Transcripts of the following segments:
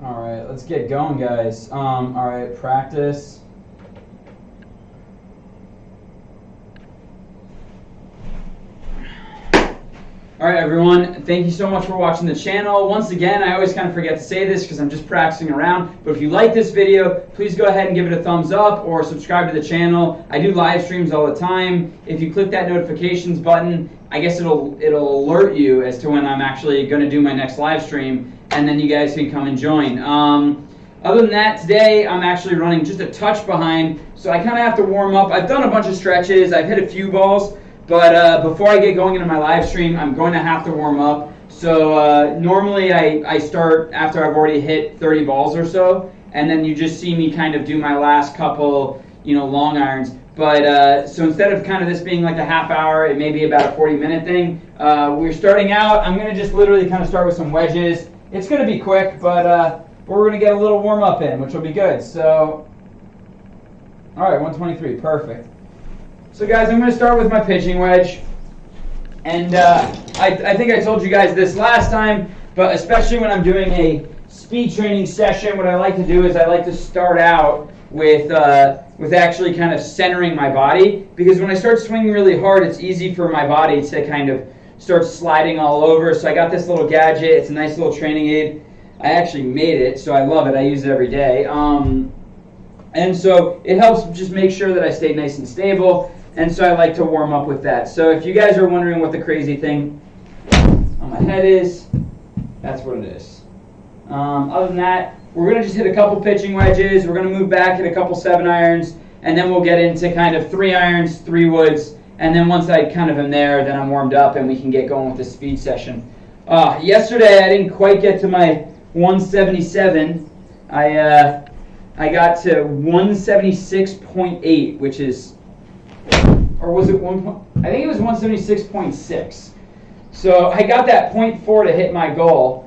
All right, let's get going, guys. All right, practice. All right, everyone, thank you so much for watching the channel. Once again, I always kind of forget to say this because I'm just practicing around, but if you like this video, please go ahead and give it a thumbs up or subscribe to the channel. I do live streams all the time. If you click that notifications button, I guess it'll alert you as to when I'm actually going to do my next live stream, and then you guys can come and join. Other than that, today I'm actually running just a touch behind, so I kind of have to warm up. I've done a bunch of stretches. I've hit a few balls. But before I get going into my live stream, I'm going to have to warm up. So normally I start after I've already hit 30 balls or so, and then you just see me kind of do my last couple, long irons. But so instead of kind of this being like a half hour, it may be about a 40-minute thing. We're starting out. I'm going to just literally kind of start with some wedges. It's going to be quick, but we're going to get a little warm up in, which will be good. So, all right, 123, perfect. So guys, I'm going to start with my pitching wedge, and I think I told you guys this last time, but especially when I'm doing a speed training session, what I like to do is I like to start out with actually kind of centering my body, because when I start swinging really hard, it's easy for my body to kind of start sliding all over. So I got this little gadget. It's a nice little training aid. I actually made it, so I love it. I use it every day. And so it helps just make sure that I stay nice and stable. And so I like to warm up with that. So if you guys are wondering what the crazy thing on my head is, that's what it is. Other than that, we're going to just hit a couple pitching wedges. We're going to move back, hit a couple 7-irons, and then we'll get into kind of 3 irons, 3 woods. And then once I kind of am there, then I'm warmed up and we can get going with the speed session. Yesterday, I didn't quite get to my 177. I got to 176.8, which is... or was it I think it was 176.6. So I got that 0.4 to hit my goal.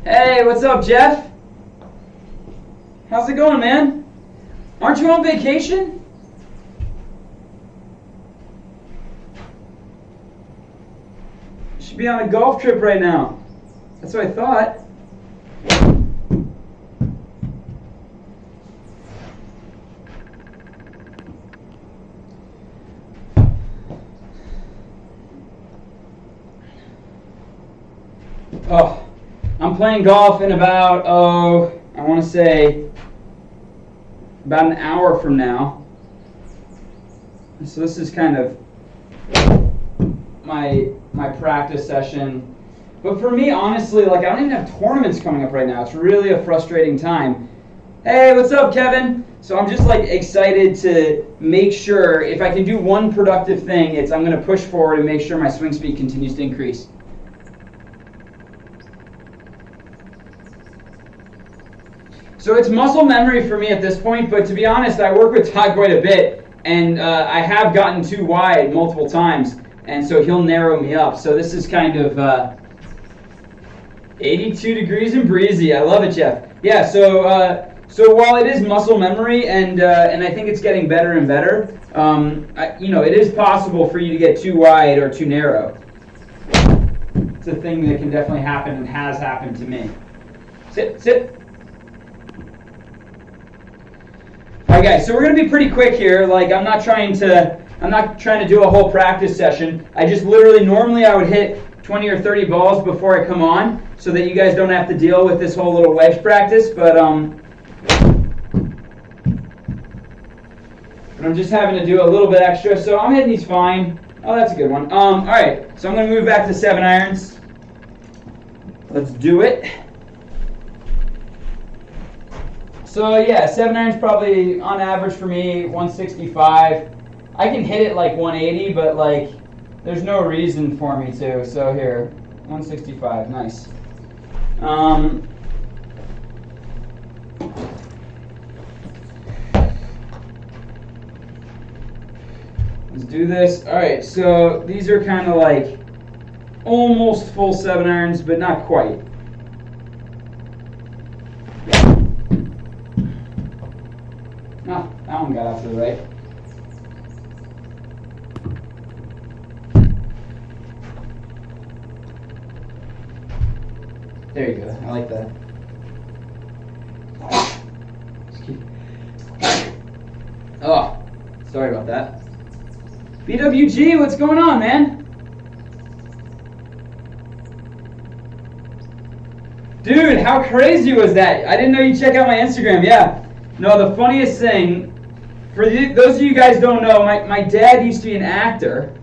Hey, what's up, Jeff? How's it going, man? Aren't you on vacation? You should be on a golf trip right now. That's what I thought. Oh, I'm playing golf in about, I want to say about an hour from now. So this is kind of my practice session. But for me, honestly, I don't even have tournaments coming up right now. It's really a frustrating time. Hey, what's up, Kevin? So I'm just excited to make sure if I can do one productive thing, I'm going to push forward and make sure my swing speed continues to increase. So it's muscle memory for me at this point, but to be honest, I work with Todd quite a bit, and I have gotten too wide multiple times, and so he'll narrow me up. So this is kind of 82 degrees and breezy. I love it, Jeff. Yeah, so while it is muscle memory, and I think it's getting better and better, it is possible for you to get too wide or too narrow. It's a thing that can definitely happen and has happened to me. Sit, sit. All right, guys, so we're going to be pretty quick here. I'm not trying to do a whole practice session. I just normally I would hit 20 or 30 balls before I come on so that you guys don't have to deal with this whole little wedge practice, but I'm just having to do a little bit extra, so I'm hitting these fine. Oh, that's a good one. All right, so I'm going to move back to 7 irons. Let's do it. So yeah, 7 irons probably on average for me 165. I can hit it 180, but there's no reason for me to. So here, 165, nice. Let's do this. All right, so these are kind of almost full 7 irons, but not quite. Ah, that one got out to the right. There you go. I like that. Oh, sorry about that. BWG, what's going on, man? Dude, how crazy was that? I didn't know you check out my Instagram. Yeah. No, the funniest thing, for those of you guys don't know, my dad used to be an actor.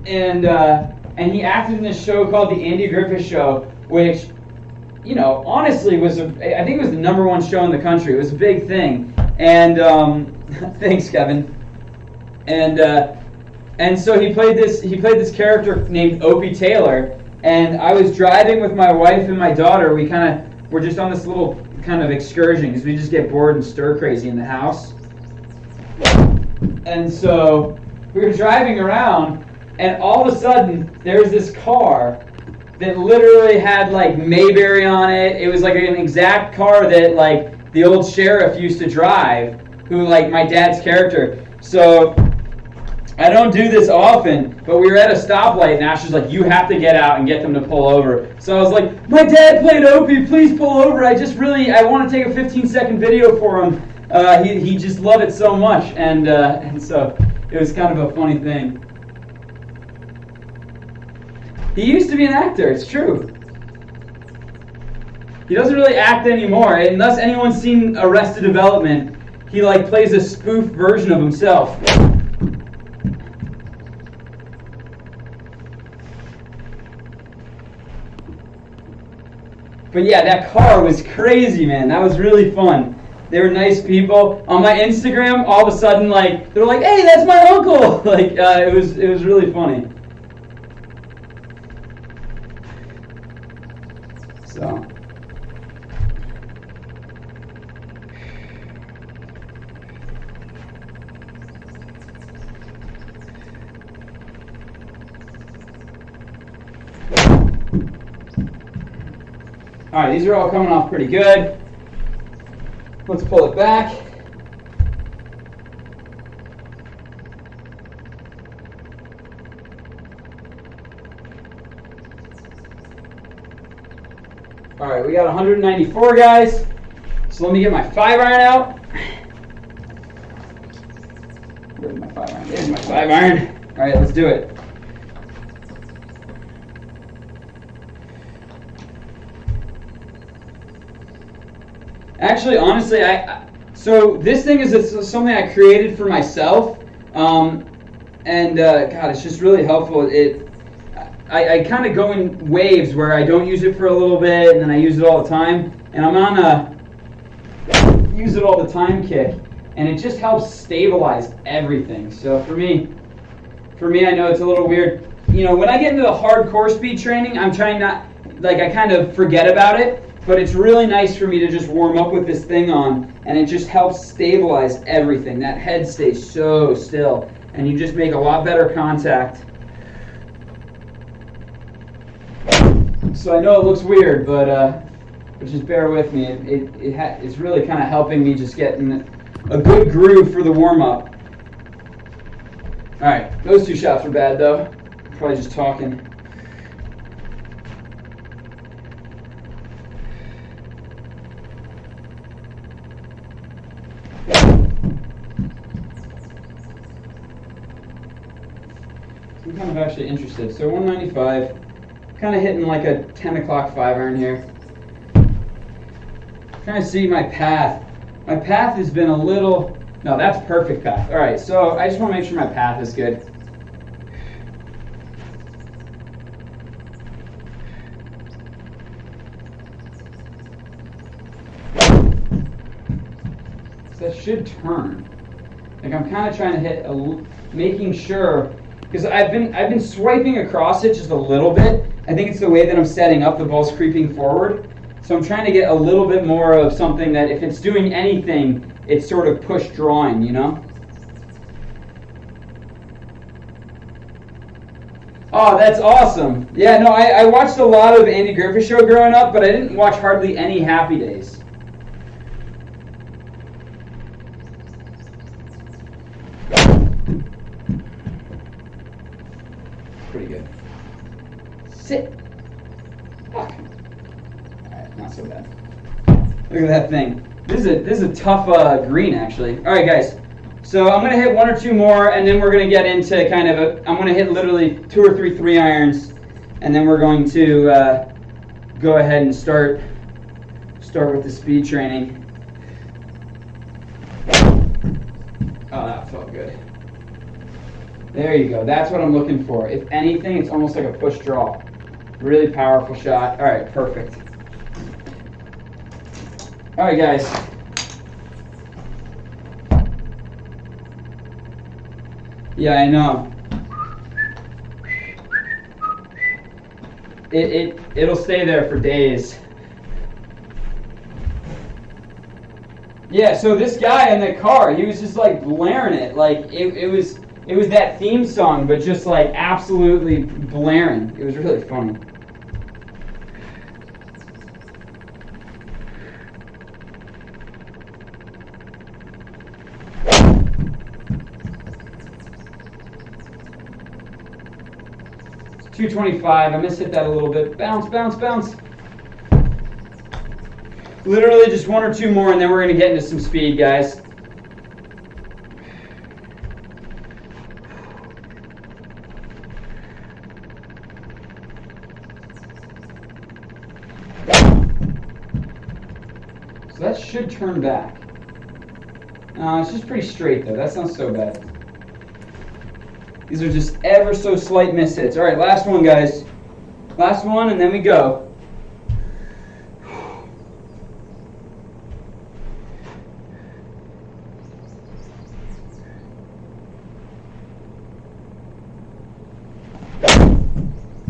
And he acted in this show called The Andy Griffith Show, which, you know, honestly I think it was the #1 show in the country. It was a big thing. And thanks, Kevin. And so he played this character named Opie Taylor. And I was driving with my wife and my daughter. We're just on this little kind of excursion because we just get bored and stir crazy in the house. And so we were driving around, and all of a sudden there was this car that literally had like Mayberry on it. It was like an exact car that like the old sheriff used to drive, who like my dad's character. So I don't do this often, but we were at a stoplight, and Ashley's like, you have to get out and get them to pull over. So I was like, my dad played Opie, please pull over. I want to take a 15-second video for him. He just loved it so much, and so it was kind of a funny thing. He used to be an actor, it's true. He doesn't really act anymore, unless anyone's seen Arrested Development. He like plays a spoof version of himself. But yeah, that car was crazy, man. That was really fun. They were nice people. On my Instagram, all of a sudden, like they're like, "Hey, that's my uncle!" Like it was really funny. So. All right, these are all coming off pretty good. Let's pull it back. All right, we got 194 guys. So let me get my 5-iron out. Where's my 5-iron? There's my 5-iron. All right, let's do it. Actually, honestly, so this thing is something I created for myself, God, it's just really helpful. I kind of go in waves where I don't use it for a little bit, and then I use it all the time, and I'm on a use it all the time kick, and it just helps stabilize everything. So for me, I know it's a little weird. You know, when I get into the hardcore speed training, I'm trying not, like I kind of forget about it. But it's really nice for me to just warm up with this thing on, and it just helps stabilize everything. That head stays so still, and you just make a lot better contact. So I know it looks weird, but just bear with me. It's really kind of helping me just get in a good groove for the warm-up. All right, those 2 shots were bad, though. Probably just talking. I'm kind of actually interested. So 195, kind of hitting like a 10 o'clock 5-iron here. Trying to see my path. My path has been a little, no, that's perfect path. All right, so I just want to make sure my path is good. So that should turn. Like I'm kind of trying to hit, making sure, because I've been swiping across it just a little bit. I think it's the way that I'm setting up, the ball's creeping forward. So I'm trying to get a little bit more of something that if it's doing anything, it's sort of push drawing, you know? Oh, that's awesome. Yeah, no, I watched a lot of Andy Griffith Show growing up, but I didn't watch hardly any Happy Days. Pretty good. Sit. Fuck. not so bad. Look at that thing. This is a tough green, actually. All right, guys. So I'm going to hit 1 or 2 more, and then we're going to get into kind of I'm going to hit literally 2 or 3 3-irons, and then we're going to go ahead and start with the speed training. Oh, that felt good. There you go. That's what I'm looking for. If anything, it's almost like a push draw. Really powerful shot. All right, perfect. All right, guys. Yeah, I know. It'll stay there for days. Yeah, so this guy in the car, he was just like blaring it. Like it was that theme song, but just like absolutely blaring. It was really funny. It's 225. I missed hit that a little bit. Bounce, bounce, bounce. Literally just 1 or 2 more, and then we're going to get into some speed, guys. So that should turn back. No, it's just pretty straight, though. That's not so bad. These are just ever so slight mishits. All right, last one, guys. Last one, and then we go.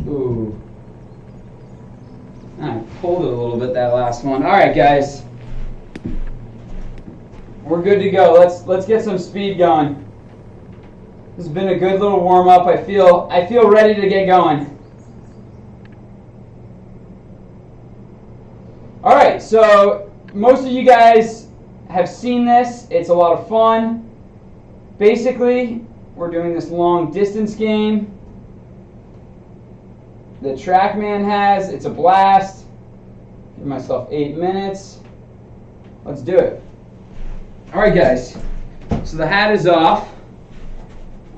Ooh. I pulled it a little bit that last one. All right, guys. We're good to go. Let's get some speed going. This has been a good little warm up. I feel ready to get going. All right, so most of you guys have seen this. It's a lot of fun. Basically, we're doing this long distance game that TrackMan has. It's a blast. Give myself 8 minutes. Let's do it. All right, guys. So the hat is off.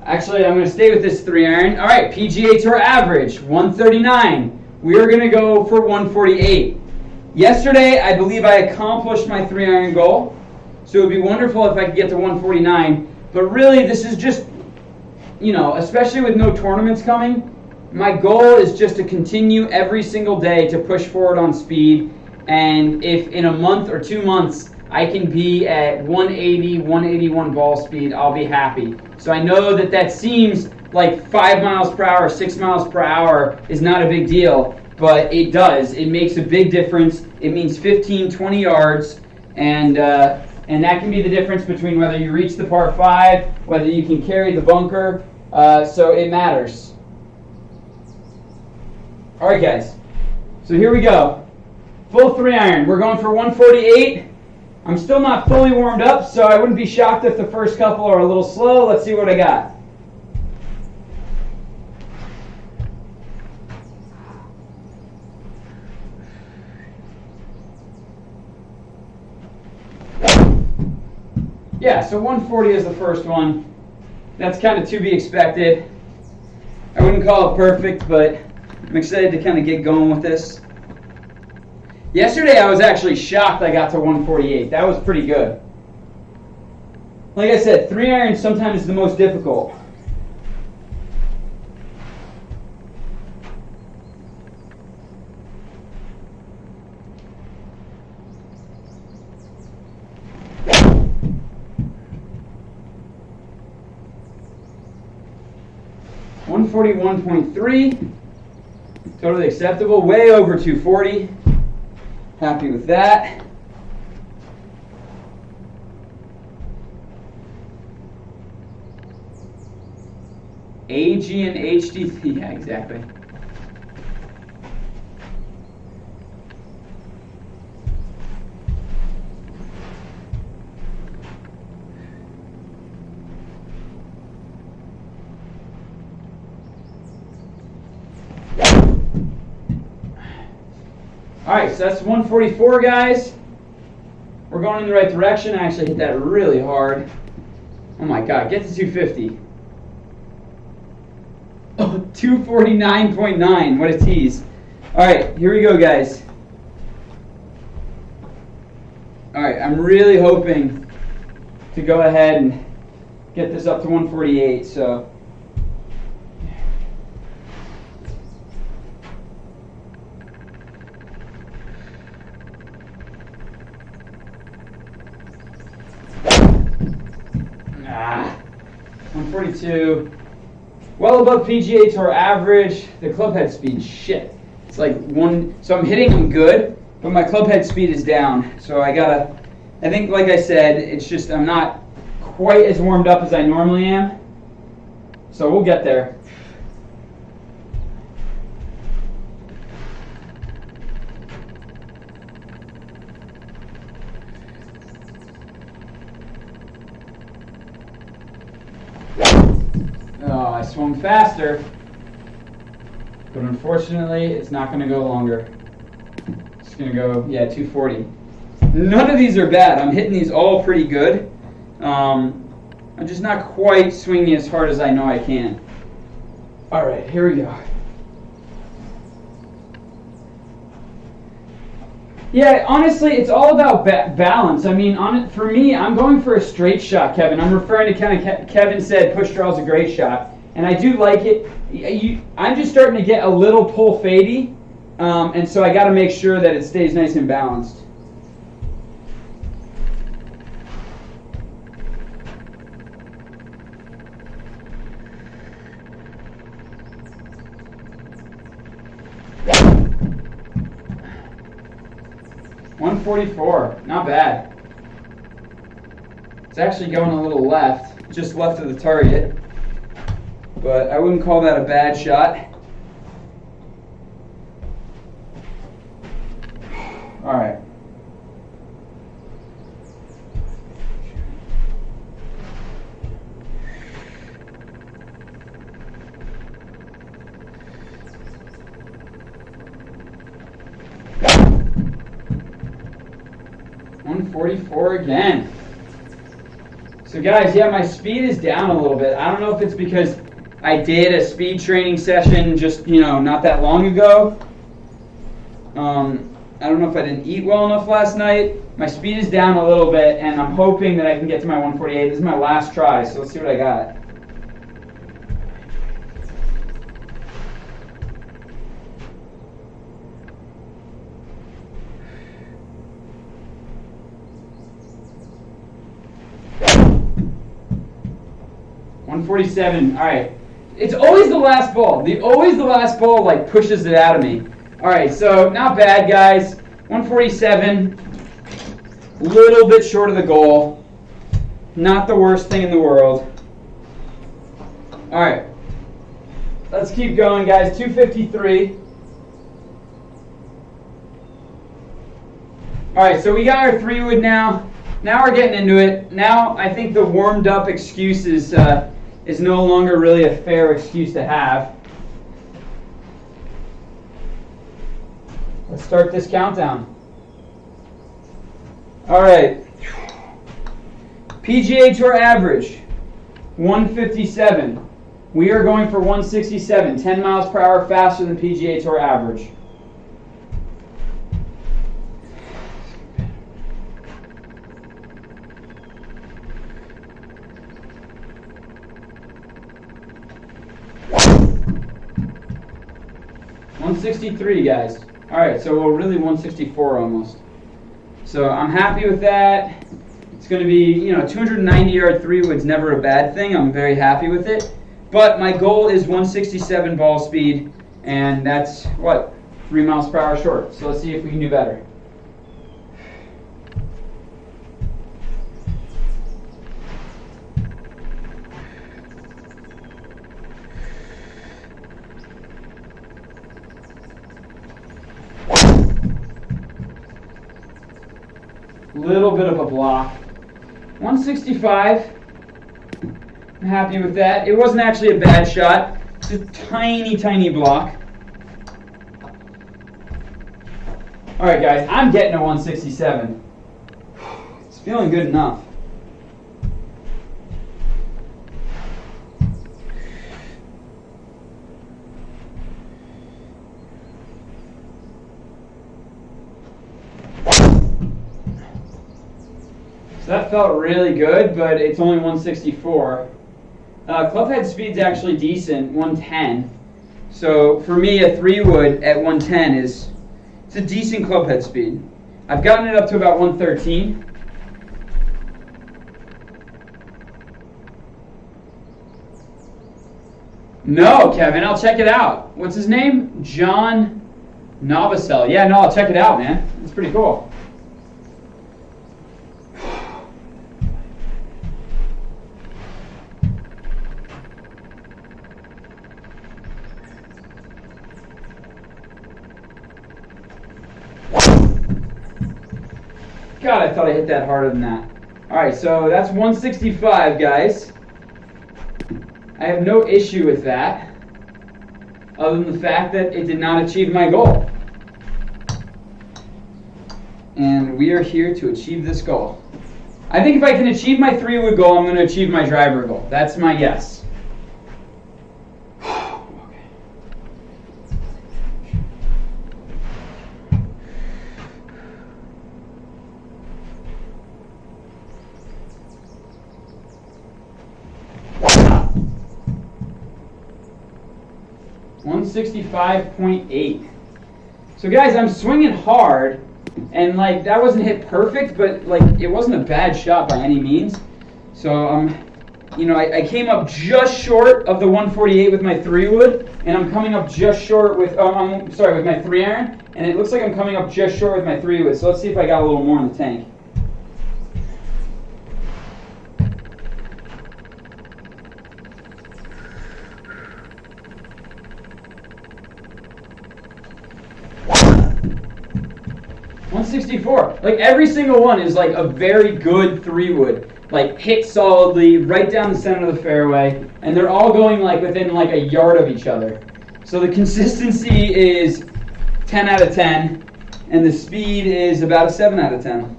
Actually, I'm going to stay with this 3-iron. All right, PGA Tour average, 139. We are going to go for 148. Yesterday, I believe I accomplished my 3-iron goal. So it would be wonderful if I could get to 149. But really, this is just, especially with no tournaments coming, my goal is just to continue every single day to push forward on speed. And if in a month or 2 months, I can be at 180, 181 ball speed, I'll be happy. So I know that seems like 5 miles per hour, 6 miles per hour is not a big deal, but it does. It makes a big difference. It means 15, 20 yards, and that can be the difference between whether you reach the par 5, whether you can carry the bunker, so it matters. All right, guys. So here we go. Full 3-iron. We're going for 148. I'm still not fully warmed up, so I wouldn't be shocked if the first couple are a little slow. Let's see what I got. Yeah, so 140 is the first one. That's kind of to be expected. I wouldn't call it perfect, but I'm excited to kind of get going with this. Yesterday, I was actually shocked I got to 148. That was pretty good. Like I said, 3-iron sometimes is the most difficult. $141.3, totally acceptable. Way over 240. Happy with that. AG and HD, yeah, exactly. All right, so that's 144, guys. We're going in the right direction. I actually hit that really hard. Oh my God, get to 250. Oh, 249.9, what a tease. All right, here we go, guys. All right, I'm really hoping to go ahead and get this up to 148, so. Ah, 142. Well above PGA Tour average. The club head speed, shit. It's like one, so I'm hitting them good, but my club head speed is down. So I think like I said, it's just I'm not quite as warmed up as I normally am. So we'll get there. Oh, I swung faster, but unfortunately, it's not going to go longer. It's going to go, yeah, 240. None of these are bad. I'm hitting these all pretty good. I'm just not quite swinging as hard as I know I can. All right, here we go. Yeah, honestly, it's all about balance. I mean, for me, I'm going for a straight shot, Kevin. I'm referring to kind of Kevin said push draw is a great shot, and I do like it. I'm just starting to get a little pull fadey, and so I got to make sure that it stays nice and balanced. .144, not bad. It's actually going a little left, just left of the target, but I wouldn't call that a bad shot. All right. .144 again. So guys, yeah, my speed is down a little bit. I don't know if it's because I did a speed training session just, not that long ago. I don't know if I didn't eat well enough last night. My speed is down a little bit, and I'm hoping that I can get to my 148. This is my last try, so let's see what I got. .147. All right. It's always the last ball. Always the last ball like pushes it out of me. All right, so not bad, guys. 147. Little bit short of the goal. Not the worst thing in the world. All right. Let's keep going, guys. 253. All right, so we got our 3-wood now. Now we're getting into it. Now I think the warmed up excuse is no longer really a fair excuse to have. Let's start this countdown. All right. PGA Tour average, 157. We are going for 167, 10 miles per hour faster than PGA Tour average. .163, guys. All right, so we're really 164 almost. So I'm happy with that. It's going to be, 290-yard 3-wood's never a bad thing. I'm very happy with it. But my goal is 167 ball speed, and that's, 3 miles per hour short. So let's see if we can do better. Little bit of a block. 165. I'm happy with that. It wasn't actually a bad shot. It's a tiny, tiny block. All right, guys, I'm getting a 167. It's feeling good enough. So that felt really good, but it's only 164. Club head speed's actually decent, 110. So for me, a 3-wood at 110 it's a decent club head speed. I've gotten it up to about 113. No, Kevin, I'll check it out. What's his name? John Novosel. Yeah, no, I'll check it out, man. It's pretty cool. God, I thought I hit that harder than that. All right, so that's 165, guys. I have no issue with that, other than the fact that it did not achieve my goal. And we are here to achieve this goal. I think if I can achieve my 3-wood goal, I'm going to achieve my driver goal. That's my guess. 165.8. So guys, I'm swinging hard, and like that wasn't hit perfect, but like it wasn't a bad shot by any means. So I came up just short of the 148 with my 3-wood, and I'm coming up just short with with my 3-iron, and it looks like I'm coming up just short with my 3-wood. So let's see if I got a little more in the tank. .164. Like every single one is like a very good 3-wood. Like hit solidly right down the center of the fairway, and they're all going like within like a yard of each other. So the consistency is 10 out of 10, and the speed is about a 7 out of 10,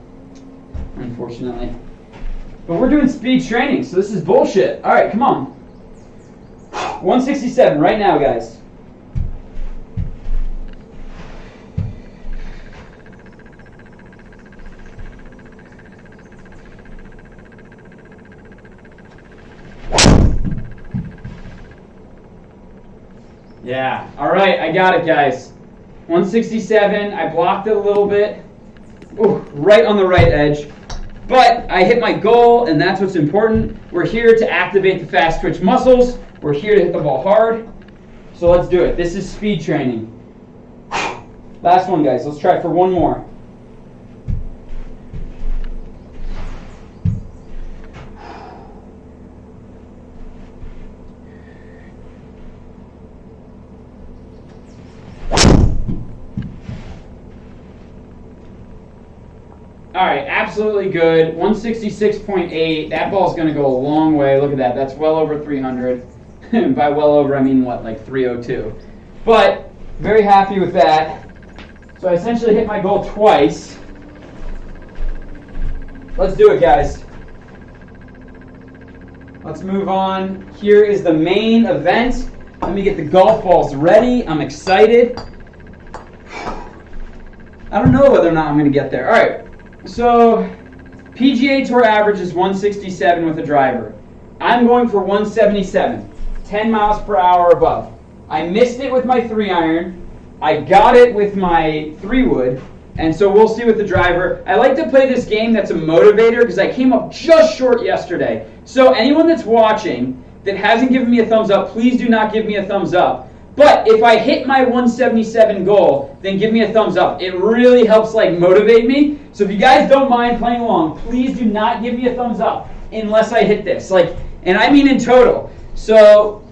unfortunately. But we're doing speed training, so this is bullshit. All right, come on. 167 right now, guys. Yeah, all right, I got it, guys. 167, I blocked it a little bit. Ooh, right on the right edge. But I hit my goal, and that's what's important. We're here to activate the fast twitch muscles. We're here to hit the ball hard. So let's do it. This is speed training. Last one, guys. Let's try it for one more. All right, absolutely good. 166.8. That ball's going to go a long way. Look at that. That's well over 300. By well over, I mean what, like 302. But very happy with that. So I essentially hit my goal twice. Let's do it, guys. Let's move on. Here is the main event. Let me get the golf balls ready. I'm excited. I don't know whether or not I'm going to get there. All right. So, PGA Tour average is 167 with a driver. I'm going for 177, 10 miles per hour above. I missed it with my 3-iron. I got it with my 3-wood, and so we'll see with the driver. I like to play this game that's a motivator because I came up just short yesterday. So anyone that's watching that hasn't given me a thumbs up, please do not give me a thumbs up. But if I hit my 177 goal, then give me a thumbs up. It really helps like motivate me. So if you guys don't mind playing along, please do not give me a thumbs up unless I hit this. And I mean in total. So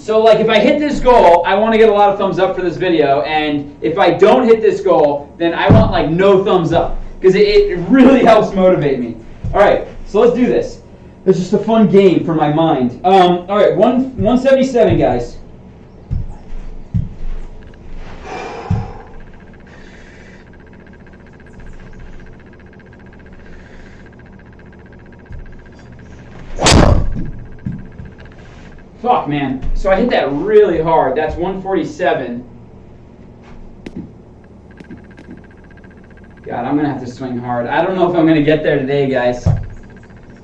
like if I hit this goal, I want to get a lot of thumbs up for this video. And if I don't hit this goal, then I want like no thumbs up because it really helps motivate me. All right, so let's do this. It's just a fun game for my mind. All right, 177, guys. Fuck, man. So I hit that really hard. That's 147. God, I'm going to have to swing hard. I don't know if I'm going to get there today, guys.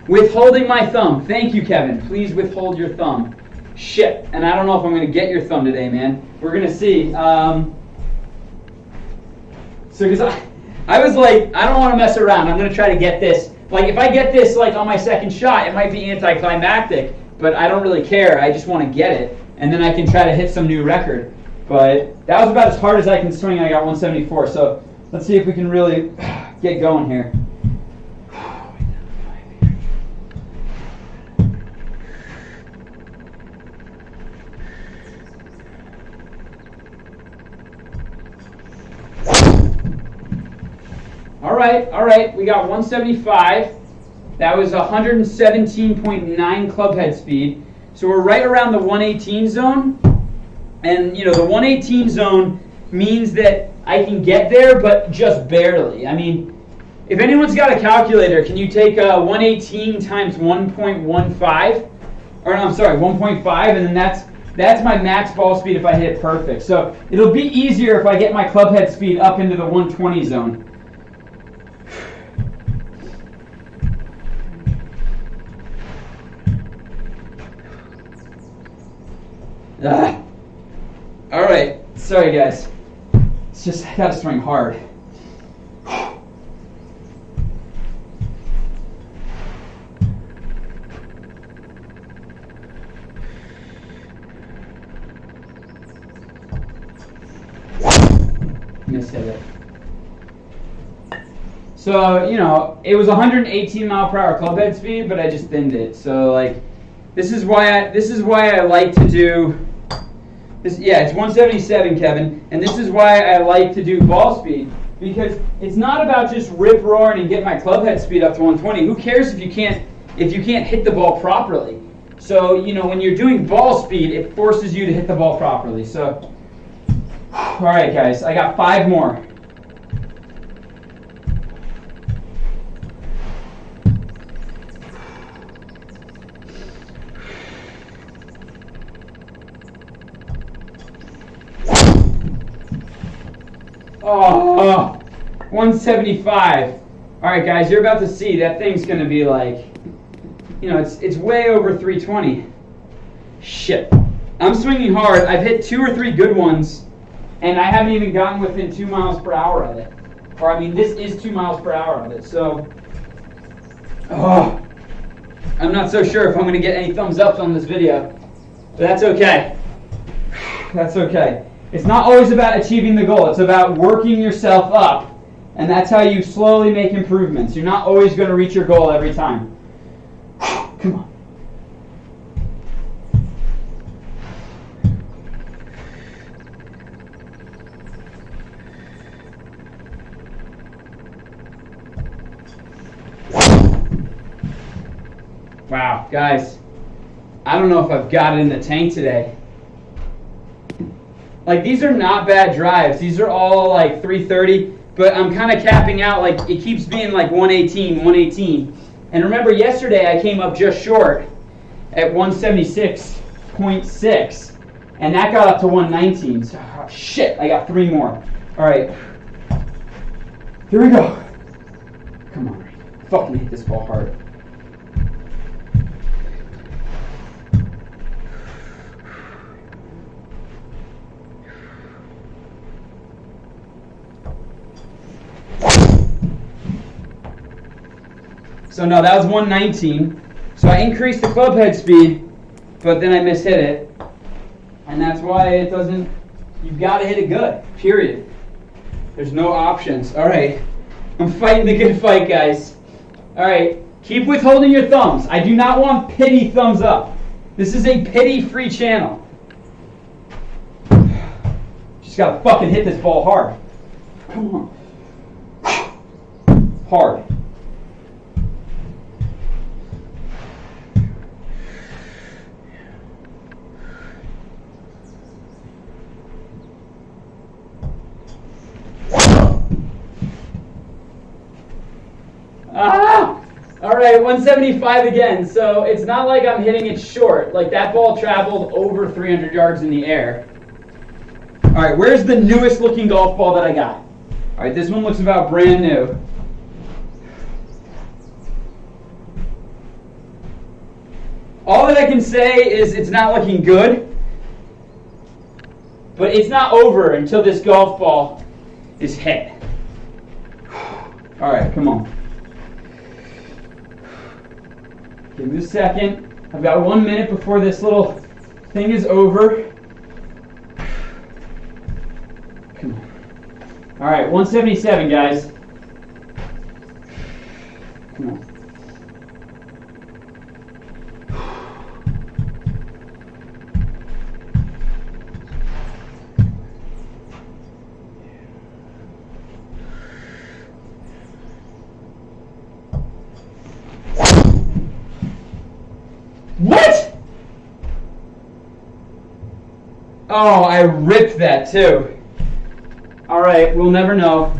Withholding my thumb. Thank you, Kevin. Please withhold your thumb. Shit. And I don't know if I'm going to get your thumb today, man. We're going to see. So, because I was like, I don't want to mess around. I'm going to try to get this. Like, if I get this, like, on my second shot, it might be anticlimactic. But I don't really care. I just want to get it. And then I can try to hit some new record. But that was about as hard as I can swing. I got 174. So let's see if we can really get going here. All right. We got 175. That was 117.9 club head speed. So we're right around the 118 zone. And, you know, the 118 zone means that I can get there, but just barely. I mean, if anyone's got a calculator, can you take 118 times 1.15? Or, no, I'm sorry, 1.5, and then that's my max ball speed if I hit it perfect. So it'll be easier if I get my club head speed up into the 120 zone. All right, sorry guys. It's just I gotta swing hard. Mishit it. So, you know, it was 118 mile per hour club head speed, but I just thinned it. So, like, this is why I like to do this. Yeah, it's 177, Kevin, and this is why I like to do ball speed, because it's not about just rip roaring and get my club head speed up to 120. Who cares if you can't hit the ball properly? So, you know, when you're doing ball speed, it forces you to hit the ball properly. So, all right, guys, I got 5 more. Oh, 175. All right, guys, you're about to see that thing's going to be like, you know, it's way over 320. Shit. I'm swinging hard. I've hit 2 or 3 good ones, and I haven't even gotten within 2 miles per hour of it. Or, I mean, this is 2 miles per hour of it. So, I'm not so sure if I'm going to get any thumbs ups on this video. But that's okay. That's okay. It's not always about achieving the goal. It's about working yourself up. And that's how you slowly make improvements. You're not always going to reach your goal every time. Come on. Wow, guys. I don't know if I've got it in the tank today. Like, these are not bad drives. These are all like 330, but I'm kind of capping out. Like, it keeps being like 118, 118. And remember, yesterday I came up just short at 176.6, and that got up to 119. So, oh, shit, I got 3 more. All right, here we go. Come on, fucking hit this ball hard. So no, that was 119. So I increased the club head speed, but then I mishit it. And that's why it doesn't, you've got to hit it good, period. There's no options. All right, I'm fighting the good fight, guys. All right, keep withholding your thumbs. I do not want pity thumbs up. This is a pity-free channel. Just got to fucking hit this ball hard. Come on. Hard. All right, 175 again. So it's not like I'm hitting it short. Like that ball traveled over 300 yards in the air. All right, where's the newest looking golf ball that I got? All right, this one looks about brand new. All that I can say is it's not looking good, but it's not over until this golf ball is hit. All right, come on. Give me a second. I've got 1 minute before this little thing is over. Come on. All right, 177, guys. Come on. What? Oh, I ripped that too. All right, we'll never know.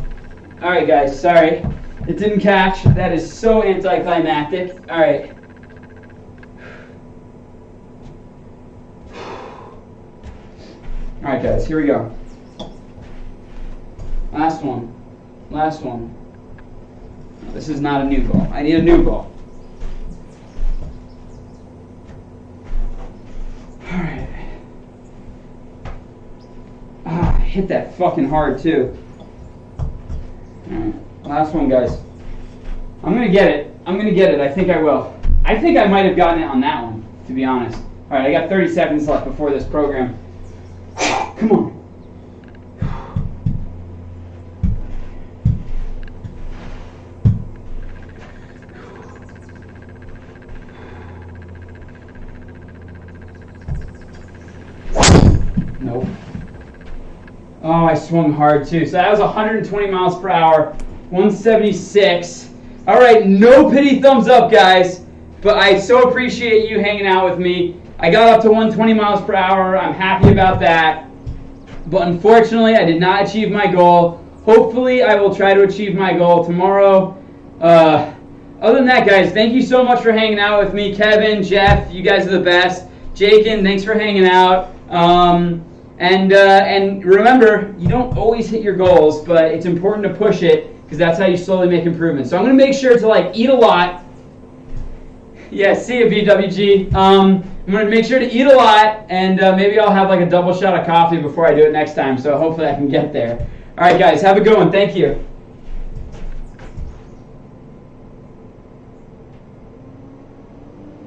All right, guys, sorry. It didn't catch. That is so anticlimactic. All right. All right, guys, here we go. Last one. Last one. This is not a new ball. I need a new ball. All right. Ah, I hit that fucking hard too. All right. Last one, guys. I'm going to get it. I'm going to get it. I think I will. I think I might have gotten it on that one, to be honest. All right, I got 30 seconds left before this program. Come on. Nope. Oh, I swung hard too. So that was 120 miles per hour, 176. All right, no pity thumbs up, guys. But I so appreciate you hanging out with me. I got up to 120 miles per hour. I'm happy about that. But unfortunately, I did not achieve my goal. Hopefully, I will try to achieve my goal tomorrow. Other than that, guys, thank you so much for hanging out with me. Kevin, Jeff, you guys are the best. Jakin, thanks for hanging out. And remember, you don't always hit your goals, but it's important to push it because that's how you slowly make improvements. So I'm going to make sure to eat a lot. Yeah, see you, BWG. I'm going to make sure to eat a lot, and maybe I'll have a double shot of coffee before I do it next time, so hopefully I can get there. All right, guys, have a good one. Thank you.